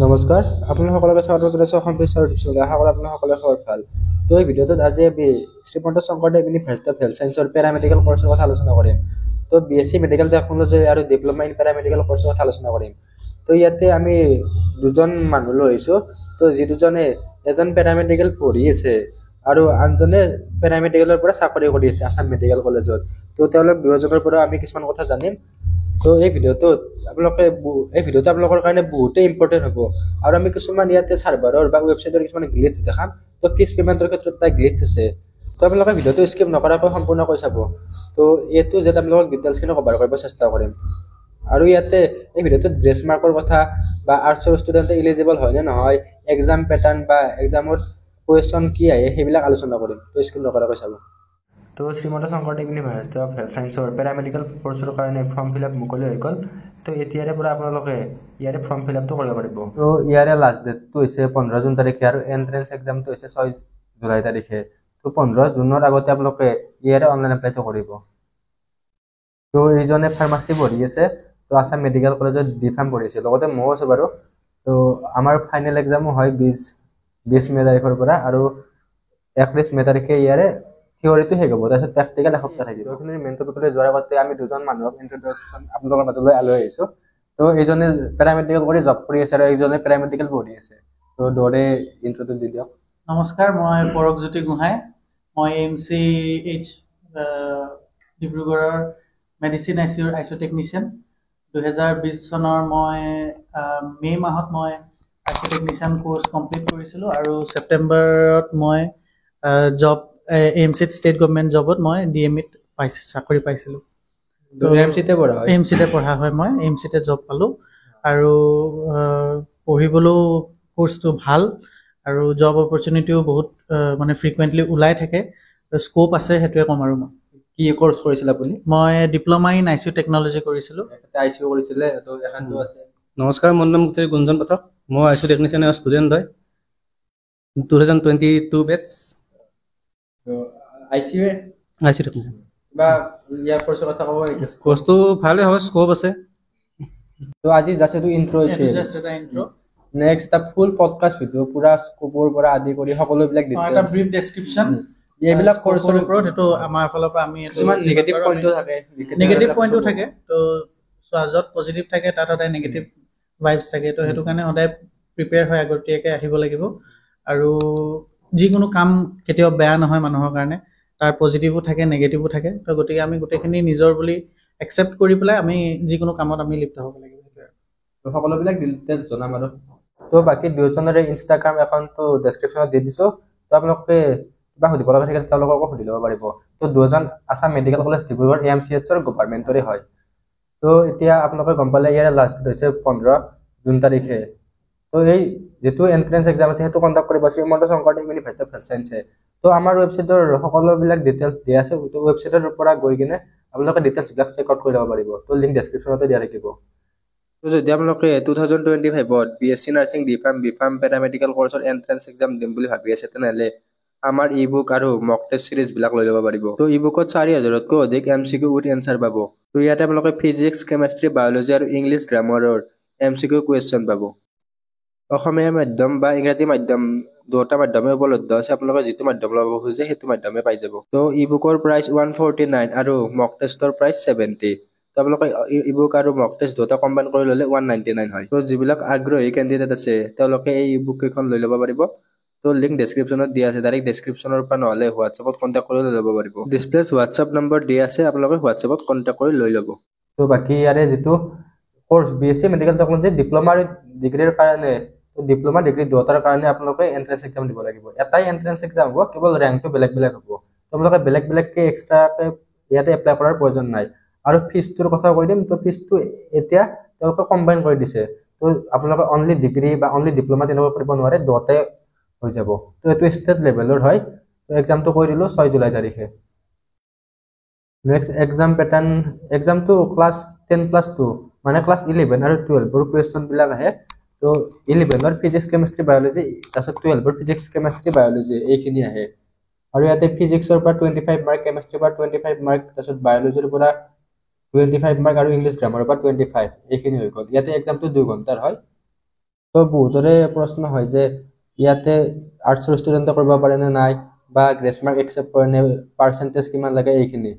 নমস্কাৰ আপোনালোক সকলোকে স্বাগতম জনাইছোঁ অসম ফিচাৰ টিপছলৈ। আশা কৰোঁ আপোনালোক সকলোৰে খবৰ ভাল। তো এই ভিডিঅ'টোত আজি আমি Srimanta Sankardev university of health ছায়েন্সৰ পেৰামেডিকেল কৰ্চৰ কথা আলোচনা কৰিম। তো BSc মেডিকেল টেকন'লজি আৰু ডিপ্ল'মা ইন পেৰামেডিকেল কৰ্চৰ কথা আলোচনা কৰিম। তো ইয়াতে আমি দুজন মানুহ লৈ আহিছোঁ। তো যি দুজনে এজন পেৰামেডিকেল পঢ়ি আছে আৰু আনজনে পেৰামেডিকেলৰ পৰা চাকৰি কৰি আছে আছাম মেডিকেল কলেজত। তো তেওঁলোক দুয়োজনৰ পৰা আমি কিছুমান কথা জানিম। তো এই ভিডিঅ'টো আপোনালোকৰ কাৰণে বহুতেই ইম্পৰ্টেণ্ট হ'ব আৰু আমি কিছুমান ইয়াতে চাৰ্ভাৰৰ বা ৱেবছাইটৰ কিছুমান গ্লিচ দেখাম। তো ফিজ পেমেণ্টৰ ক্ষেত্ৰত এটা গ্লিচ আছে। তো আপোনালোকে ভিডিঅ'টো স্কিপ নকৰাকৈ সম্পূৰ্ণকৈ চাব। তো এইটো যে আপোনালোকক ডিটেইলছখিনি কভাৰ কৰিব চেষ্টা কৰিম। আৰু ইয়াতে এই ভিডিঅ'টোত গ্ৰেছ মাৰ্কৰ কথা বা আৰ্টছৰ ষ্টুডেণ্টে ইলিজিবল হয় নে নহয়, এক্সাম পেটাৰ্ণ বা এক্সামত কুৱেশ্যন কি আহে সেইবিলাক আলোচনা কৰিম। তো স্কিপ নকৰাকৈ চাব। তো Srimanta Sankardev university of health ছায়েন্সৰ পেৰামেডিকেল কৰ্চৰ কাৰণে ফৰ্ম ফিল আপ মুকলি হৈ গ'ল। তো এতিয়াৰে পৰা আপোনালোকে ইয়াৰে ফৰ্ম ফিল আপটো কৰিব পাৰিব। তো ইয়াৰে লাষ্ট ডেটটো হৈছে 15 জুন তাৰিখে আৰু এণ্ট্ৰেন্স এক্সামটো হৈছে 6 জুলাই তাৰিখে। তো 15 জুনৰ আগতে আপোনালোকে ইয়াৰে অনলাইন এপ্লাইটো কৰিব। তো এইজনে ফাৰ্মাচী পঢ়ি আছে। তো আছাম মেডিকেল কলেজত D.Pharm পঢ়ি আছে, লগতে ময়ো আছোঁ বাৰু। তো আমাৰ ফাইনেল এক্সামো হয় 20 মে তাৰিখৰ পৰা আৰু 31 মে তাৰিখে ইয়াৰে থিয়ৰিটো শেষ হ'ব, তাৰপিছত প্ৰেক্টিকেল এসপ্তাহ থাকিব। এইখিনিৰ মেইন টপিকলৈ যোৱাৰ আগতে আমি দুজন মানুহক ইন্ট্ৰডাকশ্যন আপোনালোকৰ মাজলৈ লৈ আহিছোঁ। তো এইজনে পেৰামেডিকেল কৰি জব কৰি আছে আৰু এইজনে পেৰামেডিকেল পঢ়ি আছে। তো দৰে ইন্ট্ৰটো দি দিয়ক। নমস্কাৰ, মই পৰকজ্যোতি গোহাঁই। মই MCH ডিব্ৰুগড়ৰ মেডিচিন আইচো টেকনিচিয়ান। 2020 চনৰ মই মে মাহত মই আইচো টেকনিচিয়ান কোৰ্চ কমপ্লিট কৰিছিলোঁ আৰু ছেপ্টেম্বৰত মই জব AMCত ষ্টেট গভৰ্ণমেণ্ট জবত মই DMEত চাকৰি পাইছিলোঁ। AMCতে পঢ়া হয়, মই AMCতে জব পালোঁ আৰু পঢ়িবলৈও কোৰ্চটো ভাল আৰু জব অপৰচুনিটিও বহুত মানে ফ্ৰিকুৱেণ্টলি ওলাই থাকে, স্ক'প আছে, সেইটোৱে ক'ম। আৰু মই কি কোৰ্চ কৰিছিল আপুনি? মই ডিপ্ল'মা ইন আইচিউ টেকন'লজি কৰিছিলোঁ। আইচিউ কৰিছিলে, তো এখনটো আছে। নমস্কাৰ, মোৰ নাম গুঞ্জন পাঠক। মই আইচিউ টেকনিচিয়ানৰ ষ্টুডেণ্ট হয়, 2022 বেটছ। আইচিউ টেকনিচিয়ান বা ইয়াৰ কোৰ্চৰ কথা ক'ব নেকি? কোৰ্চটো ভালে হয়, স্ক'প আছে। তো আজি জাষ্ট এইটো ইন্ট্ৰ হৈছে, জাষ্ট এটা ইন্ট্ৰ। নেক্সট এটা ফুল পডকাষ্ট ভিডিঅ' পুৰা স্কোপৰ পৰা আদি কৰি সকলোবিলাক এটা ব্ৰিফ ডেছক্ৰিপশ্যন এইবিলাক কোৰ্চৰ ওপৰত। সেইটো আমাৰ ফালৰ পৰা আমি কিছুমান নিগেটিভ পইণ্টো থাকে, নিগেটিভ পইণ্টো থাকে। তো য'ত পজিটিভ থাকে তাত সদায় নিগেটিভ ভাইবছ থাকে। তো সেইটো কাৰণে সদায় প্ৰিপেয়াৰ হৈ আগতীয়াকৈ আহিব লাগিব। আৰু যিকোনো কাম কেতিয়াও বেয়া নহয় মানুহৰ কাৰণে, তাৰ পজিটিভো থাকে নিগেটিভো থাকে। তো গতিকে আমি গোটেইখিনি নিজৰ বুলি একচেপ্ট কৰি পেলাই আমি যিকোনো কামত আমি লিপ্ত হ'ব লাগিব। তো সকলোবিলাক ডিটেইলছ জনাম আৰু। তো বাকী দুয়োজনৰে ইনষ্টাগ্ৰাম একাউণ্টটো ডেছক্ৰিপশ্যনত দি দিছোঁ। তো আপোনালোকে কিবা সুধিব লগা থাকিলে তেওঁলোককো সুধি ল'ব পাৰিব। তো দুয়োজন আছাম মেডিকেল কলেজ ডিব্ৰুগড় AMCHৰ গভৰ্ণমেণ্টৰে হয়। তো এতিয়া আপোনালোকে গম পালে ইয়াৰে লাষ্ট ডেট হৈছে 15 জুন তাৰিখে। তো এই যিটো এণ্ট্ৰেন্স এক্সাম আছে সেইটো কণ্ডাক্ট কৰিব Srimanta Sankardev university of health ছায়েন্সে। তো আমাৰ ৱেবছাইটৰ সকলোবিলাক ডিটেইলছ দিয়া আছে। তো ৱেবছাইটৰ পৰা গৈ কিনে আপোনালোকে ডিটেইলছবিলাক চেক আউট কৰি ল'ব পাৰিব। তো লিংক ডেছক্ৰিপশ্যনতে দিয়া থাকিব। তো যদি আপোনালোকে 2025ত BSc নাৰ্ছিং B.Pharm পেৰামেডিকেল কৰ্চৰ এণ্ট্ৰেন্স এক্সাম দিম বুলি ভাবি আছে, তেনেহ'লে আমাৰ ই বুক আৰু মক টেষ্ট চিৰিজবিলাক লৈ ল'ব পাৰিব। তো ই বুকত 4000তকৈ অধিক MCQ উইথ এনচাৰ পাব। তো ইয়াতে আপোনালোকে ফিজিক্স, কেমেষ্ট্ৰি, বায়'লজি আৰু ইংলিছ গ্ৰামাৰৰ MCQ কুৱেশ্যন পাব। অসমীয়া মাধ্যম বা ইংৰাজী মাধ্যম দুয়োটা মাধ্যমে উপলব্ধ আছে। আপোনালোকে যিটো মাধ্যম ল'ব খোজে সেইটো মাধ্যমে পাই যাব। তো ই বুকৰ প্ৰাইচ 149 আৰু মক টেষ্টৰ প্ৰাইচ 70। তো আপোনালোকে ই বুক আৰু মক টেষ্ট দুটা কম্বাইন কৰি ল'লে 199 হয়। তো যিবিলাক আগ্ৰহী কেণ্ডিডেট আছে তেওঁলোকে এই ই বুক কেইখন লৈ ল'ব পাৰিব। তো লিংক ডেছক্ৰিপশ্যনত দিয়া আছে, ডাইৰেক্ট ডেছক্ৰিপশ্যনৰ পৰা নহ'লে হোৱাটছএপত কণ্টেক্ট কৰি লৈ ল'ব পাৰিব। ডিছপ্লেত হোৱাটছএপ নম্বৰ দিয়া আছে, আপোনালোকে হোৱাটছএপত কণ্টেক্ট কৰি লৈ ল'ব। তো বাকী ইয়াৰে যিটো course BSc medical technology diploma ডিগ্ৰীৰ কাৰণে, ডিপ্ল'মা ডিগ্ৰী দুয়োটাৰ কাৰণে আপোনালোকে এণ্ট্ৰেন্স এক্সাম দিব লাগিব। এটাই এণ্ট্ৰেন্স এক্সাম হ'ব, কেৱল ৰেংকটো বেলেগ বেলেগ হ'ব। আপোনালোকে বেলেগ বেলেগকৈ এক্সট্ৰাকৈ ইয়াতে এপ্লাই কৰাৰ প্ৰয়োজন নাই। আৰু ফিজটোৰ কথা কৈ দিম। তো ফিজটো এতিয়া তেওঁলোকে কম্বাইন কৰি দিছে। তো আপোনালোকে অনলি ডিগ্ৰী বা অনলি ডিপ্ল'মা তেনেকুৱা কৰিব নোৱাৰে, দুয়োটাই হৈ যাব। তো এইটো ষ্টেট লেভেলৰ হয়। তো এক্সামটো কৰি দিলোঁ 6 জুলাই তাৰিখে। নেক্সট এক্সাম পেটাৰ্ণ, এক্সামটো ক্লাছ 10+2 মানে ক্লাছ 11 আৰু 12ৰ কুৱেশ্যনবিলাক আহে। তো 11ৰ ফিজিক্স, কেমেষ্ট্ৰি, বায়'লজি, তাৰপিছত 12ৰ ফিজিক্স, কেমেষ্ট্ৰি, বায়'লজি এইখিনি আহে। আৰু ইয়াতে ফিজিক্সৰ পৰা 25 মাৰ্ক, কেমেষ্ট্ৰিৰ পৰা 25 মাৰ্ক, তাৰপিছত বায়'লজিৰ পৰা 25 মাৰ্ক আৰু ইংলিছ গ্ৰামাৰৰ পৰা 25 এইখিনি হৈ গ'ল। ইয়াতে এক্সামটো 2 ঘণ্টাৰ হয়। তো বহুতৰে প্ৰশ্ন হয় যে ইয়াতে আৰ্টছৰ ষ্টুডেণ্টে কৰিব পাৰে নে নাই, বা গ্ৰেছ মাৰ্ক একচেপ্ট কৰে নে, পাৰ্চেণ্টেজ কিমান লাগে এইখিনি।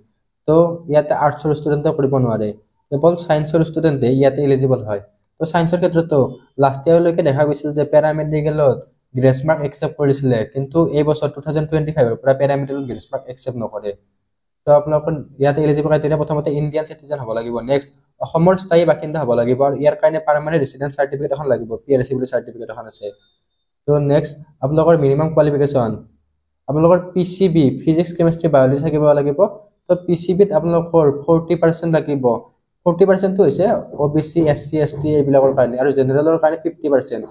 তো ইয়াতে আৰ্টছৰ ষ্টুডেণ্টে কৰিব নোৱাৰে, কেৱল ছায়েন্সৰ ষ্টুডেণ্টে ইয়াতে এলিজিবল হয়। তো ছায়েন্সৰ ক্ষেত্ৰতো লাষ্ট ইয়াৰলৈকে দেখা গৈছিল যে পেৰামেডিকেলত গ্ৰেছ মাৰ্ক একচেপ্ট কৰিছিলে, কিন্তু এই বছৰ 2025 পৰা পেৰামেডিকেলত গ্ৰেছ মাৰ্ক একচেপ্ট নকৰে। তো আপোনালোকৰ ইয়াতে এলিজিবল ক্ৰাইটেৰিয়া প্ৰথমতে ইণ্ডিয়ান চিটিজেন হ'ব লাগিব, নেক্সট অসমৰ স্থায়ী বাসিন্দা হ'ব লাগিব, আৰু ইয়াৰ কাৰণে পাৰ্মানেণ্ট ৰেচিডেন্ট চাৰ্টিফিকেট এখন লাগিব, PRC বুলি চাৰ্টিফিকেট এখন আছে। তো নেক্সট আপোনালোকৰ মিনিমাম কোৱালিফিকেশ্যন, আপোনালোকৰ PCB ফিজিক্স কেমেষ্ট্ৰি বায়'লজি থাকিব লাগিব। তো PCBত আপোনালোকৰ 40% লাগিব। 40%টো হৈছে OBC SC ST এইবিলাকৰ কাৰণে, আৰু জেনেৰেলৰ কাৰণে 50%।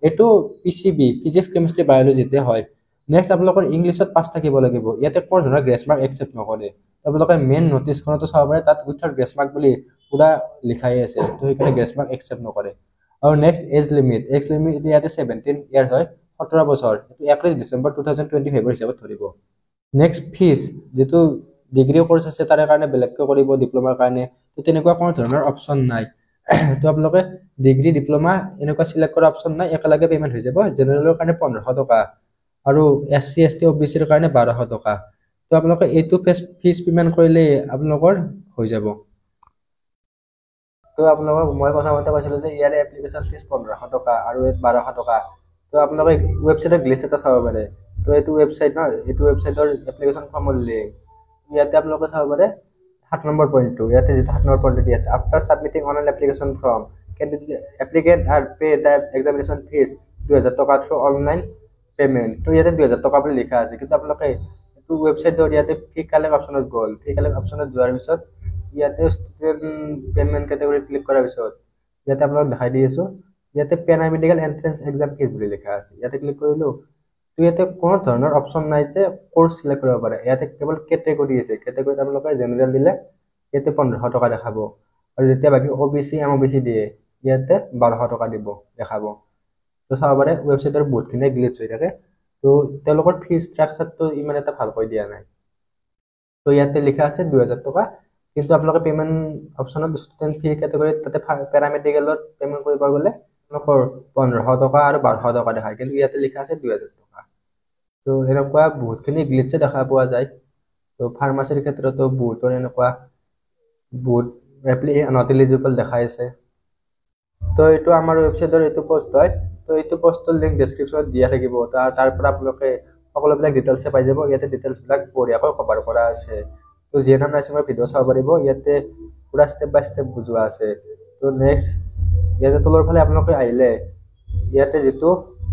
এইটো PCB ফিজিক্স কেমেষ্ট্ৰি বায়'লজিতে হয়। নেক্সট আপোনালোকৰ ইংলিছত পাছ থাকিব লাগিব। ইয়াতে কোনো ধৰণৰ গ্ৰেছ মাৰ্ক একচেপ্ট নকৰে। আপোনালোকে মেইন নটিছখনতো চাব পাৰে, তাত উইথাউট গ্ৰেছ মাৰ্ক বুলি পুৰা লিখাই আছে, তো সেইকাৰণে গ্ৰেছ মাৰ্ক একচেপ্ট নকৰে। আৰু নেক্সট এজ লিমিট ইয়াতে 17 ইয়াৰ্ছ হয়, 17 বছৰ, এইটো 31 ডিচেম্বৰ 2025 হিচাপত ধৰিব। নেক্সট ফিজ, যিটো ডিগ্ৰী কোৰ্চ আছে তাৰে কাৰণে বেলেগকৈ কৰিব, ডিপ্ল'মাৰ কাৰণে তো তেনেকুৱা কোনো ধৰণৰ অপশ্যন নাই। তো আপোনালোকে ডিগ্ৰী ডিপ্ল'মা এনেকুৱা চিলেক্ট কৰা অপশ্যন নাই, একেলগে পে'মেণ্ট হৈ যাব। জেনেৰেলৰ কাৰণে 1500 টকা, আৰু SC ST OBCৰ কাৰণে 1200 টকা। তো আপোনালোকে এইটো ফিজ পে'মেণ্ট কৰিলে আপোনালোকৰ হৈ যাব। তো আপোনালোকক মই প্ৰথমতে কৈছিলোঁ যে ইয়াৰে এপ্লিকেশ্যন ফিজ 1500 টকা আৰু 1200 টকা। তো আপোনালোকে ৱেবছাইটৰ গ্লিচ এটা চাব পাৰে। তো এইটো ৱেবছাইট নহয়, এইটো ৱেবছাইটৰ এপ্লিকেশ্যন ফৰ্মৰ লিংক। ইয়াতে আপোনালোকে চাব পাৰে 7 নম্বৰ পইণ্টটো, ইয়াতে যিটো 7 নম্বৰ পইণ্টটো দি আছে, after submitting online application form applicant are pay the examination fees 2000 টকা থ্ৰু অনলাইন পে'মেণ্ট। তো ইয়াতে 2000 টকা বুলি লিখা আছে, কিন্তু আপোনালোকে এইটো ৱেবছাইটৰ ইয়াতে ফি কালেক্ট অপশ্যনত গ'ল। ফি কালেক্ট অপশ্যনত যোৱাৰ পিছত ইয়াতে ষ্টুডেণ্ট পে'মেণ্ট কেটেগৰী ক্লিক কৰাৰ পিছত ইয়াতে আপোনালোক দেখাই দি আছোঁ, ইয়াতে পেৰামেডিকেল এণ্ট্ৰেন্স এক্সাম ফিজ বুলি লিখা আছে। ইয়াতে ক্লিক কৰিলোঁ, তো ইয়াতে কোনো ধৰণৰ অপশ্যন নাই যে কোৰ্চ চিলেক্ট কৰিব পাৰে। ইয়াতে কেৱল কেটেগৰী আছে। কেটেগৰীত আপোনালোকে জেনেৰেল দিলে ইয়াতে 1500 টকা দেখাব, আৰু যেতিয়া বাকী OBC MOBC দিয়ে ইয়াতে 1200 টকা দিব দেখাব। তো চাব পাৰে ৱেবছাইটৰ বহুতখিনি গ্লিচ হৈ থাকে। তো তেওঁলোকৰ ফি ষ্ট্ৰাকচাৰটো ইমান এটা ভালকৈ দিয়া নাই। তো ইয়াতে লিখা আছে 2000 টকা, কিন্তু আপোনালোকে পে'মেণ্ট অপশ্যনত ষ্টুডেণ্ট ফি কেটেগৰীত তাতে পেৰামেডিকেলত পে'মেণ্ট কৰিব গ'লে আপোনালোকৰ 1500 টকা আৰু 1200 টকা দেখায়, কিন্তু ইয়াতে লিখা আছে 2000 টকা। তো এনেকুৱা বহুতখিনি গ্লিচে দেখা পোৱা যায়। তো ফাৰ্মাচীৰ ক্ষেত্ৰতো বহুতৰ এনেকুৱা বহুত নট এলিজিবল দেখাই আছে। তো এইটো আমাৰ ৱেবছাইটৰ এইটো পোষ্ট হয়। তো এইটো পোষ্টৰ লিংক ডেছক্ৰিপশ্যনত দিয়া থাকিব। তাৰ পৰা আপোনালোকে সকলোবিলাক ডিটেইলছে পাই যাব। ইয়াতে ডিটেইলছবিলাক বঢ়িয়াকৈ কভাৰ কৰা আছে। তো GNM নাৰ্ছিঙৰ ভিডিঅ' চাব পাৰিব, ইয়াতে পুৰা ষ্টেপ বাই ষ্টেপ বুজোৱা আছে। তো নেক্সট ইয়াতে তলৰ ফালে আপোনালোকে আহিলে ইয়াতে যিটো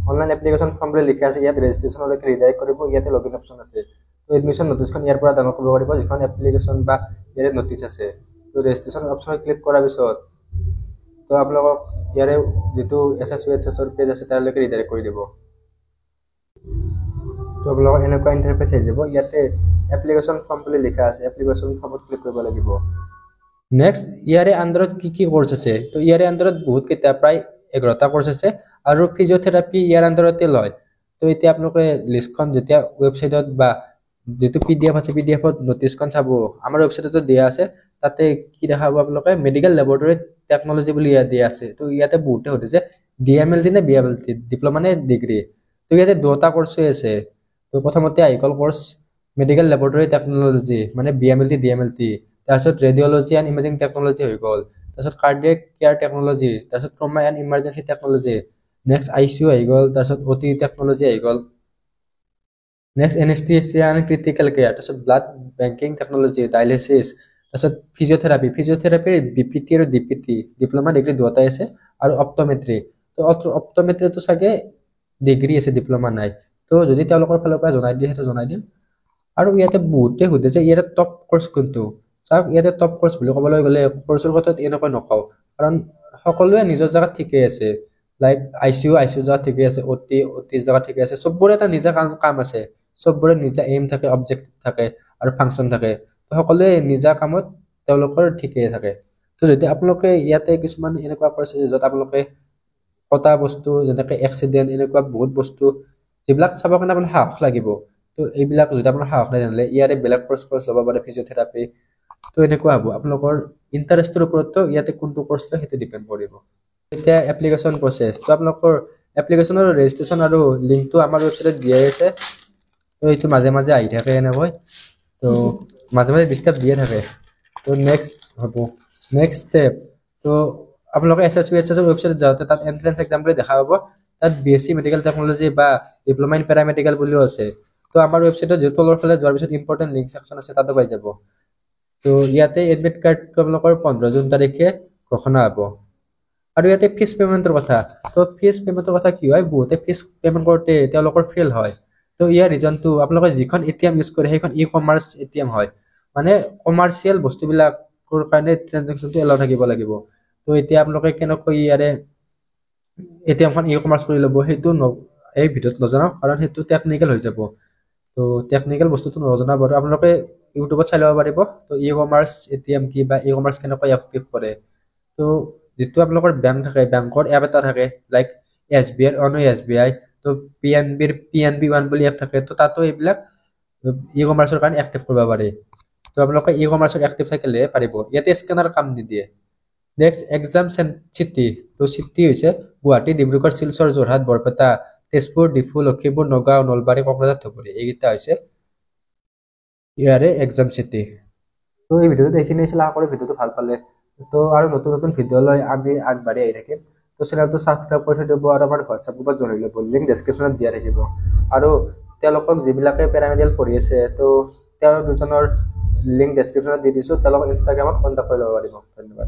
অনলাইন এপ্লিকেশ্যন ফৰ্ম বুলি লিখা আছে, ইয়াত ৰেজিষ্ট্ৰেশ্যনলৈকে ৰিডাইৰেক্ট কৰিব। ইয়াতে লগইন অপশ্যন আছে। তো এডমিশ্যন নটিছখন ইয়াৰ পৰা ডাউনলোড কৰিব পাৰিব, যিখন এপ্লিকেশ্যন বা ইয়াৰে নটিছ আছে। তো ৰেজিষ্ট্ৰেশ্যন অপশ্যনত ক্লিক কৰাৰ পিছত তো আপোনালোকক ইয়াৰে যিটো SSUHSৰ পেজ আছে তাৰলৈকে ৰিডাইৰেক্ট কৰি দিব। তো আপোনালোকৰ এনেকুৱা ইণ্টাৰফেচ আহি যাব। ইয়াতে এপ্লিকেশ্যন ফৰ্ম বুলি লিখা আছে, এপ্লিকেশ্যন ফৰ্মত ক্লিক কৰিব লাগিব। নেক্সট ইয়াৰে আণ্ডাৰত কি কি কোৰ্চ আছে, তো ইয়াৰে আণ্ডাৰত বহুতকেইটা প্ৰায় 11টা কোৰ্চ আছে, আৰু ফিজিঅ'থেৰাপি ইয়াৰ আণ্ডাৰতে লয়। তো এতিয়া আপোনালোকে লিষ্টখন যেতিয়া ৱেবছাইটত বা যিটো PDF আছে PDFত নটিছখন চাব, আমাৰ ৱেবছাইটতো দিয়া আছে, তাতে কি দেখাব আপোনালোকে মেডিকেল লেবৰেটৰী টেকন'লজি বুলি ইয়াত দিয়া আছে। তো ইয়াতে বহুতে সুধিছে DMLT নে BMLT, ডিপ্ল'মা নে ডিগ্ৰী। তো ইয়াতে দুটা কোৰ্চে আছে। তো প্ৰথমতে আহি গ'ল কোৰ্চ মেডিকেল লেবৰেটৰী টেকন'লজি, মানে BMLT DMLT। তাৰপিছত ৰেডিঅ'লজি এণ্ড ইমেজিং টেকন'লজি হৈ গ'ল, তাৰপিছত কাৰ্ডিয়েক কেয়াৰ টেকন'লজি, তাৰপিছত trauma and emergency technology, next ICU আহি গ'ল, তাৰপিছত OT টেকন'লজি আহি গ'ল, নেক্সট এনেস্থেচিয়া এণ্ড ক্ৰিটিকেল কেয়াৰ, তাৰপিছত ব্লাড বেংকিং টেকন'লজি, ডায়েলিচিছ, তাৰপিছত ফিজিঅ'থেৰাপিৰ BPT আৰু DPT, ডিপ্ল'মা ডিগ্ৰী দুটাই আছে, আৰু অপ্ট'মেট্ৰি। তো অপ্ট'মেট্ৰিটো চাগে ডিগ্ৰী আছে, ডিপ্ল'মা নাই। তো যদি তেওঁলোকৰ ফালৰ পৰা জনাই দিয়ে সেইটো জনাই দিম। আৰু ইয়াতে বহুতে সুধে যে ইয়াতে টপ কোৰ্চ কোনটো। চাওক ইয়াতে টপ কোৰ্চ বুলি ক'বলৈ গ'লে কোৰ্চৰ কথাত এনেকৈ নকওঁ, কাৰণ সকলোৱে নিজৰ জেগাত ঠিকেই আছে। লাইক ICU জেগাত ঠিকেই আছে, OT জেগাত ঠিকে আছে। চবৰে এটা নিজা কাম আছে, চবৰে নিজা এইম থাকে, অবজেক্টিভ থাকে আৰু ফাংচন থাকে। তো সকলোৱে নিজা কামত তেওঁলোকৰ ঠিকেই থাকে। তো যদি আপোনালোকে ইয়াতে কিছুমান এনেকুৱা কৰিছে য'ত আপোনালোকে কটা বস্তু যেনেকৈ এক্সিডেণ্ট, এনেকুৱা বহুত বস্তু যিবিলাক চাবৰ কাৰণে আপোনাৰ সাহস লাগিব। তো এইবিলাক যদি আপোনাৰ সাহস নাই তেনেহ'লে ইয়াৰে বেলেগ কোৰ্চ ল'ব পাৰে, ফিজিঅ'থেৰাপি। তো এনেকুৱা হ'ব আপোনালোকৰ ইণ্টাৰেষ্টৰ ওপৰতো ইয়াতে কোনটো কোৰ্চ লয় সেইটো ডিপেণ্ড কৰিব। এতিয়া এপ্লিকেশ্যন প্ৰচেছ তো আপোনালোকৰ এপ্লিকেশ্যনৰ ৰেজিষ্ট্ৰেশ্যন আৰু লিংকটো আমাৰ ৱেবছাইটত দিয়াই আছে তো এইটো মাজে মাজে আহি থাকে এনেকৈ তো মাজে মাজে ডিষ্টাৰ্ব দিয়ে থাকে তো নেক্সট ষ্টেপ তো আপোনালোকে SSUHSৰ ৱেবছাইটত যাওঁতে তাত এণ্ট্ৰেন্স এক্সাম বুলি দেখা পাব তাত BSc মেডিকেল টেকনলজি বা ডিপ্ল'মা ইন পেৰামেডিকেল বুলিও আছে তো আমাৰ ৱেবছাইটত যিটো তলৰ ফালে যোৱাৰ পিছত ইম্পৰ্টেণ্ট লিংক ছেকশ্যন আছে তাতো পাই যাব তো ইয়াতে এডমিট কাৰ্ডটো আপোনালোকৰ 15 জুন তাৰিখে ঘোষণা হ'ব আৰু ইয়াতে ফিজ পেমেণ্টৰ কথা তো ফিজ পেমেণ্টৰ কথা কি হয় বহুতে ফিজ পেমেণ্ট কৰোঁতে তেওঁলোকৰ ফেইল হয় তো ইয়াৰ ৰিজনটো আপোনালোকে যিখন ATM ইউজ কৰে সেইখন ই-কমাৰ্চ ATM হয় মানে কমাৰ্চিয়েল বস্তুবিলাকৰ কাৰণে ট্ৰানজেকশ্যনটো এলাউ থাকিব লাগিব তো এতিয়া আপোনালোকে কেনেকৈ ইয়াৰে ATMখন ই-কমাৰ্চ কৰি ল'ব সেইটো এই ভিডিঅ'ত নজনাওঁ কাৰণ সেইটো টেকনিকেল হৈ যাব তো টেকনিকেল বস্তুটো নজনা বাৰু আপোনালোকে ইউটিউবত চাই ল'ব পাৰিব তো ই-কমাৰ্চ ATM কি বা ই-কমাৰ্চ কেনেকৈ এক্টিভ কৰে তো যিটো আপোনালোকৰ বেংক থাকে বেংকৰ এপ এটা থাকে লাইক SBI অনো SBI তো PNB1 বুলি এপ থাকে তো তাতো এইবিলাক ই-কমাৰ্চৰ কাৰণে এক্টিভ কৰিব পাৰি তো আপোনালোকে ই-কমাৰ্চৰ এক্টিভ থাকিলে পাৰিব ইয়াতে স্কেনাৰ কাম নিদিয়ে নেক্সট এক্সাম চিটি তো চিটি হৈছে গুৱাহাটী ডিব্ৰুগড় শিলচৰ যোৰহাট বৰপেটা তেজপুৰ ডিফু লখিমপুৰ নগাঁও নলবাৰী কোকৰাঝাৰ ধুবুৰী এইকেইটা হৈছে ইয়াৰে এক্সাম চিটি তো এই ভিডিঅ'টো এইখিনি আছিল আশা কৰোঁ ভিডিঅ'টো ভাল পালে তো আৰু নতুন নতুন ভিডিঅ' লৈ আমি আগবাঢ়ি আহি থাকিম তো চেনেলটো ছাবস্ক্ৰাইব কৰি থৈ দিব আৰু আমাৰ হোৱাটছআপ গ্ৰুপত জনাই ল'ব লিংক ডেছক্ৰিপশ্যনত দিয়া থাকিব আৰু তেওঁলোকক যিবিলাকে পেৰামেডিকেল পঢ়ি আছে তো তেওঁৰ দুজনৰ লিংক ডেছক্ৰিপশ্যনত দি দিছোঁ তেওঁলোকক ইনষ্টাগ্ৰামত কণ্টেক্ট কৰি ল'ব পাৰিব ধন্যবাদ